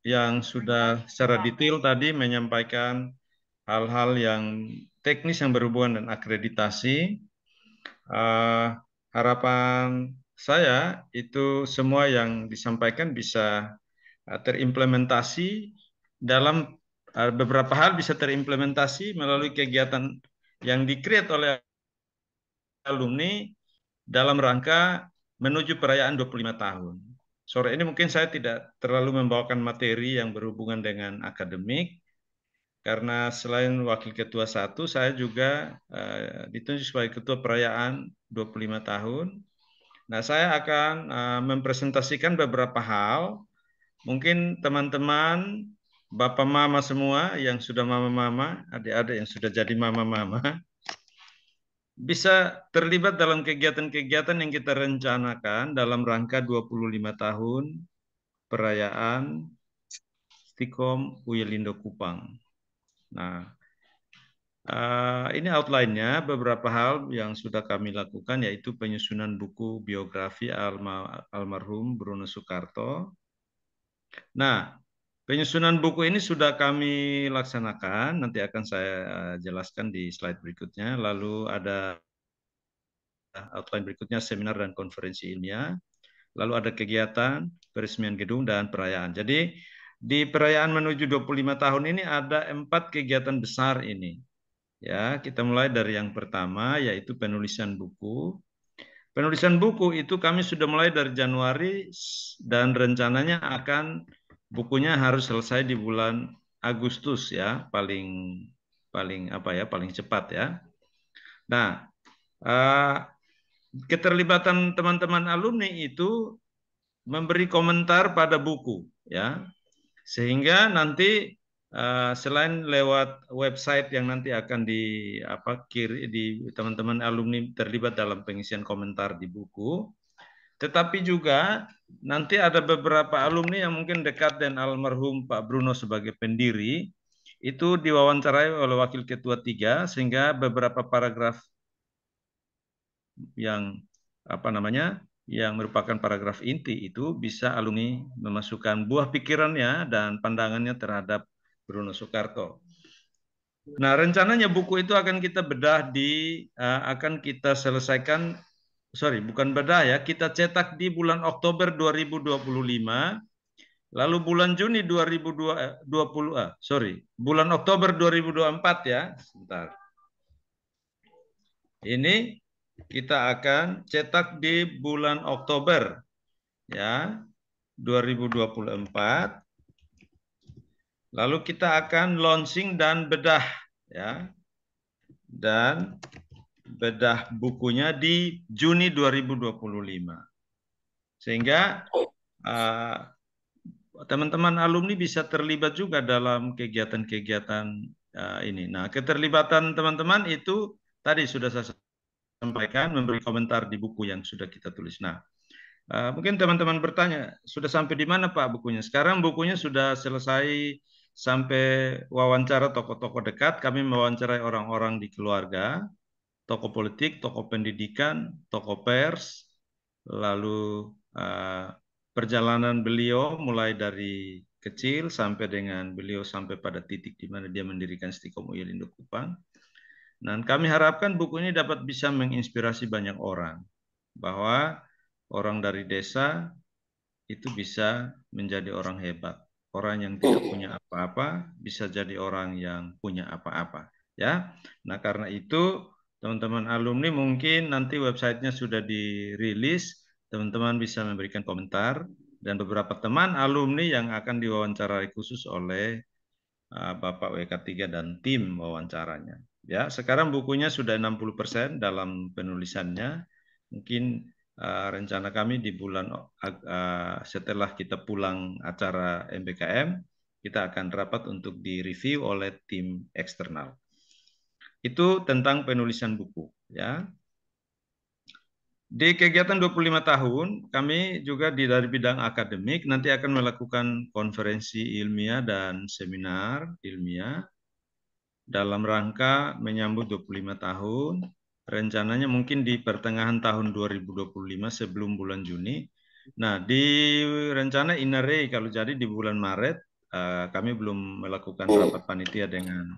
yang sudah secara detail tadi menyampaikan hal-hal yang teknis yang berhubungan dengan akreditasi. Eh, Harapan saya itu semua yang disampaikan bisa terimplementasi dalam beberapa hal bisa terimplementasi melalui kegiatan yang di-create oleh alumni dalam rangka menuju perayaan 25 tahun. Sore ini mungkin saya tidak terlalu membawakan materi yang berhubungan dengan akademik, karena selain Wakil Ketua 1, saya juga ditunjuk sebagai Ketua Perayaan 25 tahun. Nah, saya akan mempresentasikan beberapa hal. Mungkin teman-teman, Bapak Mama semua yang sudah Mama-Mama, adik-adik yang sudah jadi Mama-Mama, bisa terlibat dalam kegiatan-kegiatan yang kita rencanakan dalam rangka 25 tahun perayaan Stikom Uyelindo Kupang. Nah, ini outline-nya, beberapa hal yang sudah kami lakukan yaitu penyusunan buku biografi almarhum Bruno Soekarto. Nah, penyusunan buku ini sudah kami laksanakan, nanti akan saya jelaskan di slide berikutnya. Lalu ada outline berikutnya, seminar dan konferensi ilmiah. Lalu ada kegiatan, peresmian gedung, dan perayaan. Jadi di perayaan menuju 25 tahun ini ada 4 kegiatan besar ini. Ya, kita mulai dari yang pertama yaitu penulisan buku. Penulisan buku itu kami sudah mulai dari Januari dan rencananya akan bukunya harus selesai di bulan Agustus ya, paling paling cepat ya. Nah, keterlibatan teman-teman alumni itu memberi komentar pada buku ya, sehingga nanti selain lewat website yang nanti akan di teman-teman alumni terlibat dalam pengisian komentar di buku, tetapi juga nanti ada beberapa alumni yang mungkin dekat dengan almarhum Pak Bruno sebagai pendiri, itu diwawancarai oleh Wakil Ketua 3, sehingga beberapa paragraf yang yang merupakan paragraf inti itu bisa alumni memasukkan buah pikirannya dan pandangannya terhadap Bruno Soekarto. Nah, rencananya buku itu akan kita bedah akan kita selesaikan, bukan bedah ya, kita cetak di bulan Oktober 2025, lalu bulan Juni 2020, bulan Oktober 2024 ya, sebentar. Ini kita akan cetak di bulan Oktober ya 2024. Lalu kita akan launching dan bedah ya. Dan bedah bukunya di Juni 2025. Sehingga teman-teman alumni bisa terlibat juga dalam kegiatan-kegiatan ini. Nah, keterlibatan teman-teman itu tadi sudah saya sampaikan, memberi komentar di buku yang sudah kita tulis. Nah, mungkin teman-teman bertanya, sudah sampai di mana Pak bukunya? Sekarang bukunya sudah selesai sampai wawancara tokoh-tokoh dekat. Kami mewawancarai orang-orang di keluarga, tokoh politik, tokoh pendidikan, tokoh pers, lalu perjalanan beliau mulai dari kecil sampai dengan beliau sampai pada titik di mana dia mendirikan Stikom Uyelindo Kupang. Dan kami harapkan buku ini dapat bisa menginspirasi banyak orang, bahwa orang dari desa itu bisa menjadi orang hebat. Orang yang tidak punya apa-apa bisa jadi orang yang punya apa-apa. Ya, nah karena itu teman-teman alumni mungkin nanti websitenya sudah dirilis, teman-teman bisa memberikan komentar dan beberapa teman alumni yang akan diwawancarai khusus oleh Bapak WK3 dan tim wawancaranya. Ya, sekarang bukunya sudah 60% dalam penulisannya. Mungkin rencana kami di bulan setelah kita pulang acara MBKM, kita akan rapat untuk direview oleh tim eksternal. Itu tentang penulisan buku, ya. Di kegiatan 25 tahun, kami juga dari bidang akademik nanti akan melakukan konferensi ilmiah dan seminar ilmiah dalam rangka menyambut 25 tahun. Rencananya mungkin di pertengahan tahun 2025 sebelum bulan Juni. Nah, di rencana Inare kalau jadi di bulan Maret, kami belum melakukan rapat panitia dengan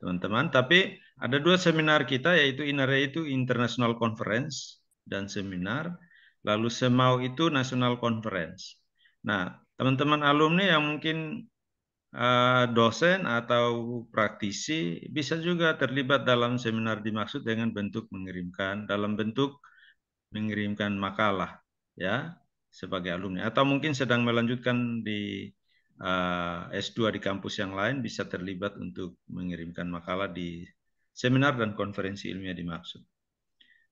teman-teman, tapi ada 2 seminar kita, yaitu INARE itu International Conference dan seminar, lalu SEMAU itu National Conference. Nah, teman-teman alumni yang mungkin dosen atau praktisi bisa juga terlibat dalam seminar dimaksud dengan dalam bentuk mengirimkan makalah ya sebagai alumni, atau mungkin sedang melanjutkan di S2 di kampus yang lain bisa terlibat untuk mengirimkan makalah di seminar dan konferensi ilmiah dimaksud.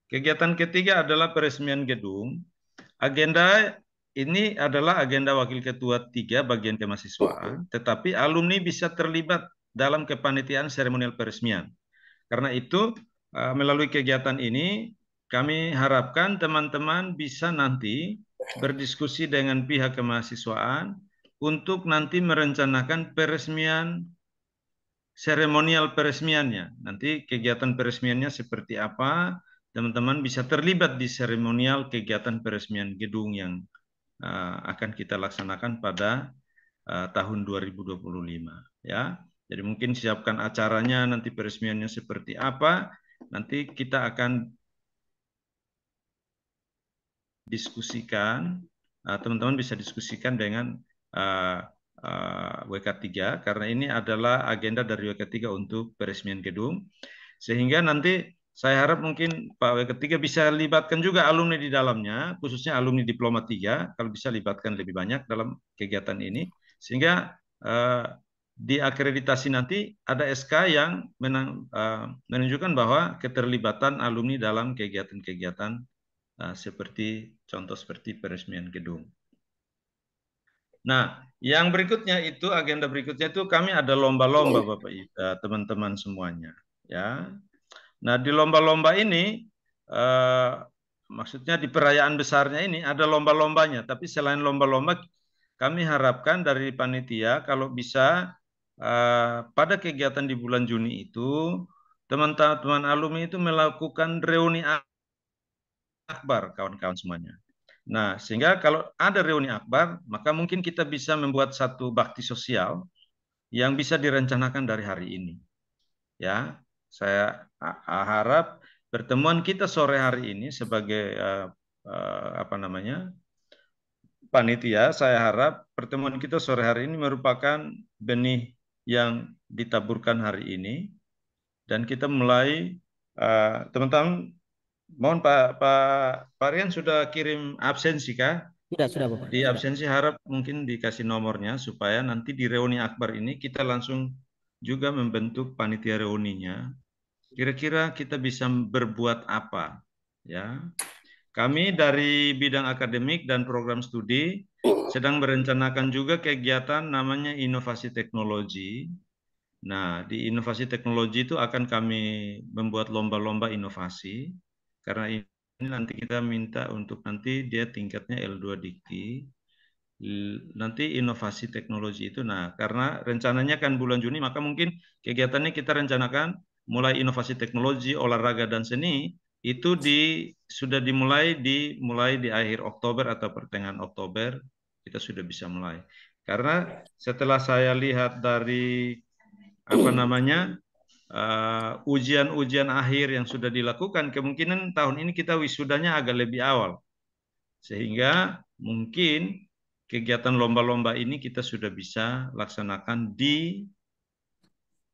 Kegiatan ketiga adalah peresmian gedung. Agenda ini adalah agenda Wakil Ketua 3 bagian kemahasiswaan, tetapi alumni bisa terlibat dalam kepanitiaan seremonial peresmian. Karena itu, melalui kegiatan ini, kami harapkan teman-teman bisa nanti berdiskusi dengan pihak kemahasiswaan untuk nanti merencanakan peresmian, seremonial peresmiannya. Nanti kegiatan peresmiannya seperti apa, teman-teman bisa terlibat di seremonial kegiatan peresmian gedung yang akan kita laksanakan pada tahun 2025 ya. Jadi mungkin siapkan acaranya, nanti peresmiannya seperti apa, nanti kita akan diskusikan, teman-teman bisa diskusikan dengan WK3, karena ini adalah agenda dari WK3 untuk peresmian gedung, sehingga nanti saya harap mungkin Pak WK3 bisa libatkan juga alumni di dalamnya, khususnya alumni Diploma 3, kalau bisa libatkan lebih banyak dalam kegiatan ini, sehingga di akreditasi nanti ada SK yang menunjukkan bahwa keterlibatan alumni dalam kegiatan-kegiatan seperti peresmian gedung. Nah, yang berikutnya itu agenda berikutnya itu kami ada lomba-lomba Bapak Ibu, teman-teman semuanya, ya. Nah, di lomba-lomba ini maksudnya di perayaan besarnya ini ada lomba-lombanya, tapi selain lomba-lomba kami harapkan dari panitia kalau bisa pada kegiatan di bulan Juni itu teman-teman alumni itu melakukan reuni akbar kawan-kawan semuanya. Nah, sehingga kalau ada reuni akbar, maka mungkin kita bisa membuat satu bakti sosial yang bisa direncanakan dari hari ini. Ya, saya harap pertemuan kita sore hari ini sebagai apa namanya panitia, saya harap pertemuan kita sore hari ini merupakan benih yang ditaburkan hari ini, dan kita mulai teman-teman. Mohon Pak Rian sudah kirim absensi kah? Sudah Bapak. Di Sudah. absensi harap mungkin dikasih nomornya supaya nanti di reuni akbar ini kita langsung juga membentuk panitia reuninya. Kira-kira kita bisa berbuat apa? Ya, kami dari bidang akademik dan program studi sedang merencanakan juga kegiatan namanya inovasi teknologi. Nah, di inovasi teknologi itu akan kami membuat lomba-lomba inovasi, karena ini nanti kita minta untuk nanti dia tingkatnya L2 Dikti, nanti inovasi teknologi itu. Nah, karena rencananya kan bulan Juni, maka mungkin kegiatannya kita rencanakan mulai inovasi teknologi, olahraga, dan seni, itu sudah dimulai di akhir Oktober atau pertengahan Oktober, kita sudah bisa mulai. Karena setelah saya lihat dari apa namanya ujian-ujian akhir yang sudah dilakukan, kemungkinan tahun ini kita wisudanya agak lebih awal, sehingga mungkin kegiatan lomba-lomba ini kita sudah bisa laksanakan di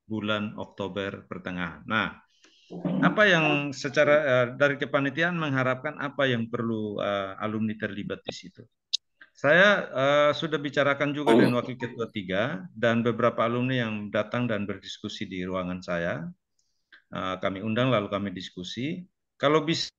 bulan Oktober pertengahan. Nah, apa yang secara dari kepanitiaan mengharapkan apa yang perlu alumni terlibat di situ? Saya sudah bicarakan juga dengan Wakil Ketua 3 dan beberapa alumni yang datang dan berdiskusi di ruangan saya. Kami undang lalu kami diskusi. Kalau bisa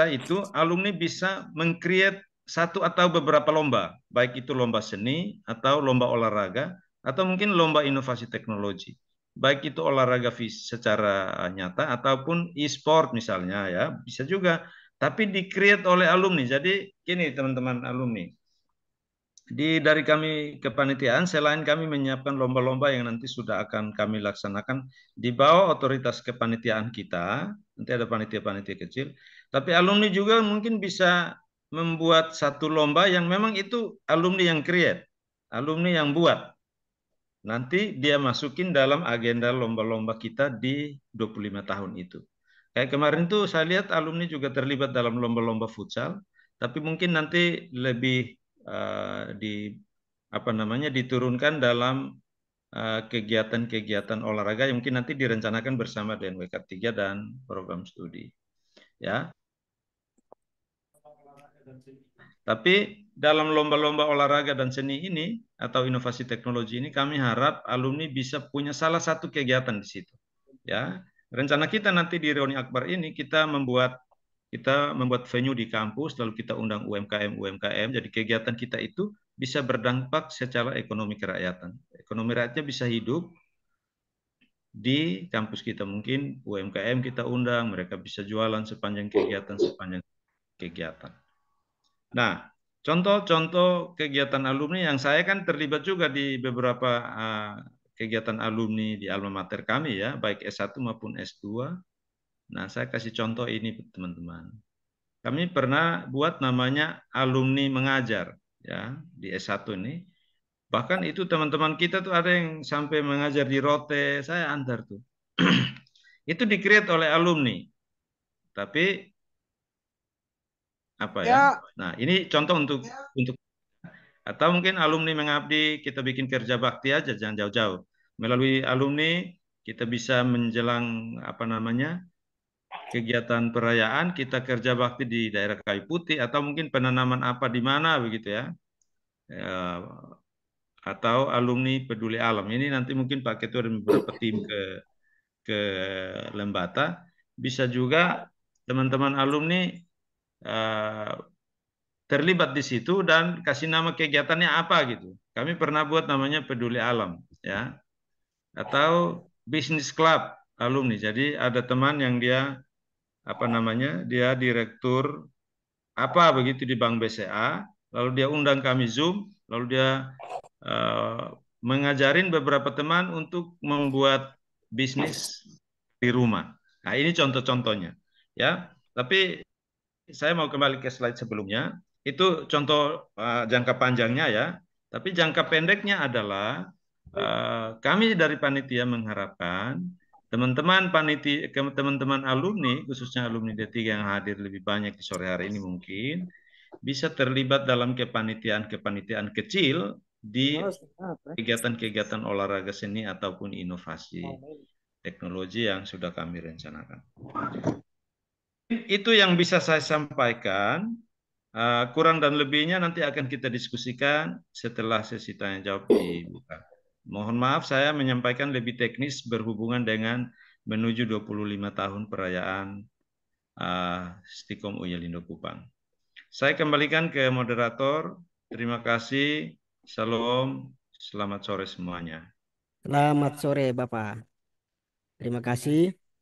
itu alumni bisa meng-create satu atau beberapa lomba, baik itu lomba seni atau lomba olahraga atau mungkin lomba inovasi teknologi. Baik itu olahraga secara nyata ataupun e-sport misalnya ya, bisa juga. Tapi di-create oleh alumni. Jadi gini teman-teman alumni, dari kami kepanitiaan, selain kami menyiapkan lomba-lomba yang nanti sudah akan kami laksanakan di bawah otoritas kepanitiaan kita, nanti ada panitia-panitia kecil, tapi alumni juga mungkin bisa membuat satu lomba yang memang itu alumni yang create, alumni yang buat. nanti dia masukin dalam agenda lomba-lomba kita di 25 tahun itu. Kayak kemarin tuh saya lihat alumni juga terlibat dalam lomba-lomba futsal, tapi mungkin nanti lebih di apa namanya diturunkan dalam kegiatan-kegiatan olahraga yang mungkin nanti direncanakan bersama dengan WK3 dan program studi. Ya, tapi dalam lomba-lomba olahraga dan seni ini atau inovasi teknologi ini kami harap alumni bisa punya salah satu kegiatan di situ. Ya, rencana kita nanti di Reuni Akbar ini kita membuat venue di kampus lalu kita undang UMKM. Jadi kegiatan kita itu bisa berdampak secara ekonomi kerakyatan. Ekonomi rakyatnya bisa hidup di kampus kita, mungkin UMKM kita undang, mereka bisa jualan sepanjang kegiatan. Nah, contoh-contoh kegiatan alumni yang saya kan terlibat juga di beberapa kegiatan alumni di alma mater kami ya, baik S1 maupun S2. Nah, saya kasih contoh ini teman-teman. Kami pernah buat namanya alumni mengajar ya di S1 ini. Bahkan itu teman-teman kita tuh ada yang sampai mengajar di Rote, saya antar tuh. Itu di-create oleh alumni. Tapi apa ya? Ya, Nah, ini contoh untuk atau mungkin alumni mengabdi, kita bikin kerja bakti aja, jangan jauh-jauh. Melalui alumni, kita bisa menjelang apa namanya kegiatan perayaan, kita kerja bakti di daerah Kayu Putih, atau mungkin penanaman apa di mana begitu ya. Eh, atau alumni peduli alam. Ini nanti mungkin Pak Ketua dan beberapa tim ke Lembata. Bisa juga teman-teman alumni eh, terlibat di situ dan kasih nama kegiatannya apa gitu. Kami pernah buat namanya Peduli Alam ya atau Bisnis Club alumni. Jadi ada teman yang dia apa namanya? Dia direktur apa begitu di Bank BCA, lalu dia undang kami Zoom, lalu dia eh, mengajarin beberapa teman untuk membuat bisnis di rumah. Nah, ini contoh-contohnya ya. Tapi saya mau kembali ke slide sebelumnya. Itu contoh jangka panjangnya ya. Tapi jangka pendeknya adalah kami dari panitia mengharapkan teman-teman panitia, teman-teman alumni, khususnya alumni D3 yang hadir lebih banyak di sore hari ini mungkin bisa terlibat dalam kepanitiaan-kepanitiaan kecil di kegiatan-kegiatan olahraga seni ataupun inovasi teknologi yang sudah kami rencanakan. Itu yang bisa saya sampaikan. Kurang dan lebihnya nanti akan kita diskusikan setelah sesi tanya jawab dibuka. Mohon maaf saya menyampaikan lebih teknis berhubungan dengan menuju 25 tahun perayaan Stikom Uyelindo Kupang. Saya kembalikan ke moderator. Terima kasih. Salam. Selamat sore semuanya. selamat sore Bapak. Terima kasih.